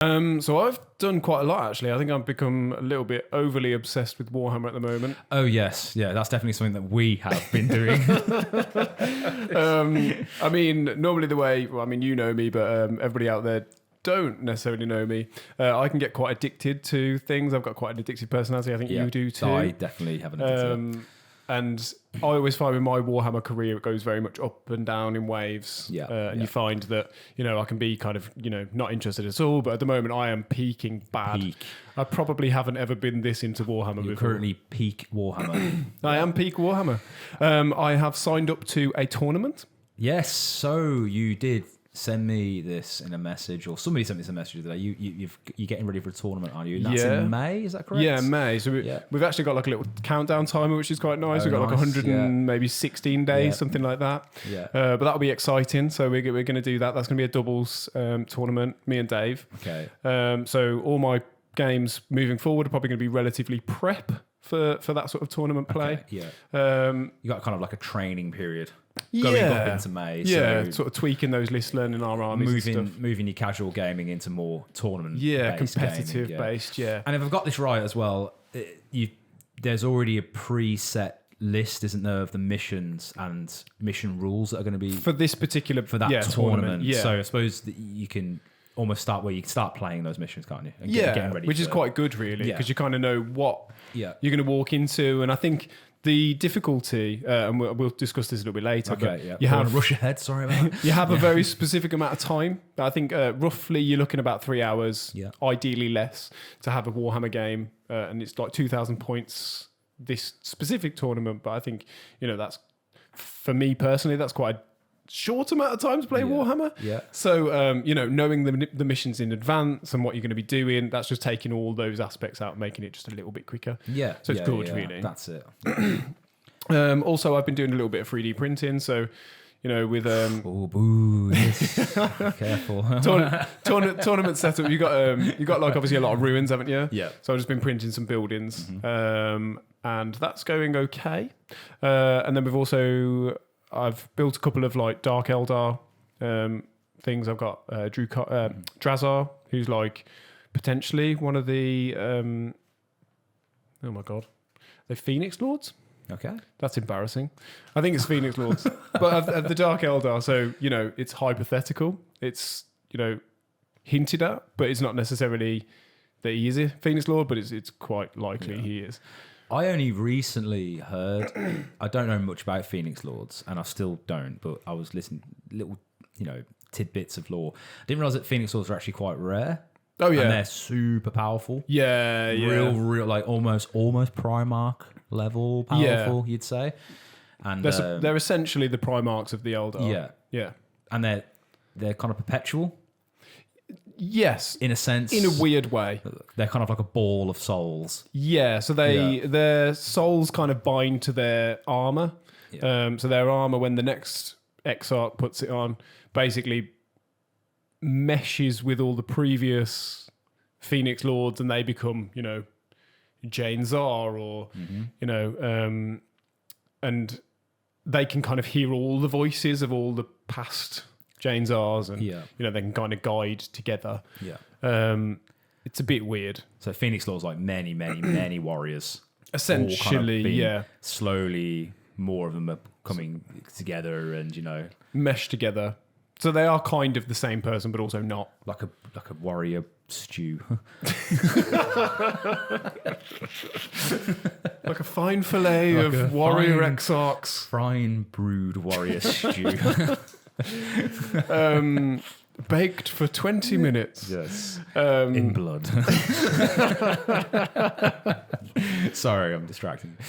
So I've done quite a lot actually. I think I've become a little bit overly obsessed with Warhammer at the moment. Oh yes, yeah, that's definitely something that we have been doing. I mean, normally you know me, but everybody out there don't necessarily know me. I can get quite addicted to things. I've got quite an addictive personality. I think you do too. I definitely have an addictive. And I always find with my Warhammer career, it goes very much up and down in waves. And you find that, I can be kind of, not interested at all. But at the moment, I am peaking bad. I probably haven't ever been this into Warhammer You're before. currently peak Warhammer. I am peak Warhammer. I have signed up to a tournament. Yes, so you did send me this in a message, or somebody sent me some message today. You're getting ready for a tournament, aren't you? And that's in May, is that correct? Yeah, May. So we've actually got like a little countdown timer, which is quite nice. We've got like 100 and maybe 16 days, something like that. Yeah. But that'll be exciting. So we're going to do that. That's going to be a doubles tournament, me and Dave. Okay. So all my games moving forward are probably going to be relatively prep for that sort of tournament play. Okay, yeah. You got kind of like a training period. Going up into May. Yeah, so sort of tweaking those lists, learning our armies and stuff. Moving your casual gaming into more tournament competitive gaming, based, yeah. And if I've got this right as well, there's already a preset list, isn't there, of the missions and mission rules that are going to be... For this particular... For that tournament. Yeah. So I suppose that you can almost start where you can start playing those missions, can't you? And getting ready which is quite good, really, because you kind of know what you're going to walk into. And I think... The difficulty, and we'll discuss this a little bit later. Okay, yeah. You have rush ahead. Sorry about that. You have a very specific amount of time. I think roughly you're looking about 3 hours, ideally less, to have a Warhammer game, and it's like 2,000 points this specific tournament. But I think that's, for me personally, that's quite a short amount of time to play Warhammer. Yeah. So knowing the missions in advance and what you're going to be doing, that's just taking all those aspects out, making it just a little bit quicker. Yeah. So it's good, really. That's it. Also, I've been doing a little bit of 3D printing, so with oh boo! Careful. Tournament setup. You got like obviously a lot of ruins, haven't you? Yeah. So I've just been printing some buildings, and that's going okay. And then I've built a couple of like Dark Eldar things. I've got Drazar, who's like potentially one of the oh my god, the Phoenix Lords. Okay, that's embarrassing. I think it's Phoenix Lords, but of the Dark Eldar. So it's hypothetical. It's hinted at, but it's not necessarily that he is a Phoenix Lord, but it's quite likely he is. I only recently heard, I don't know much about Phoenix Lords, and I still don't, but I was listening little, tidbits of lore. I didn't realize that Phoenix Lords are actually quite rare. Oh yeah. And they're super powerful. Yeah. Real, like almost Primarch level powerful, you'd say. And they're essentially the Primarchs of the Eldar. Yeah. Yeah. And they're kind of perpetual. Yes, in a sense, in a weird way, they're kind of like a ball of souls. Yeah, so their souls kind of bind to their armor. Yeah. So their armor, when the next Exarch puts it on, basically meshes with all the previous Phoenix Lords, and they become, Jane Zar, or and they can kind of hear all the voices of all the past Jane Zars, and they can kind of guide together. Yeah, it's a bit weird. So Phoenix Lord's like many warriors. Essentially, kind of slowly more of them are coming together, and mesh together. So they are kind of the same person, but also not. Like a warrior stew. Like a fine fillet of warrior exarchs. Fine brewed warrior stew. Baked for 20 minutes. Yes. In blood. Sorry, I'm distracting.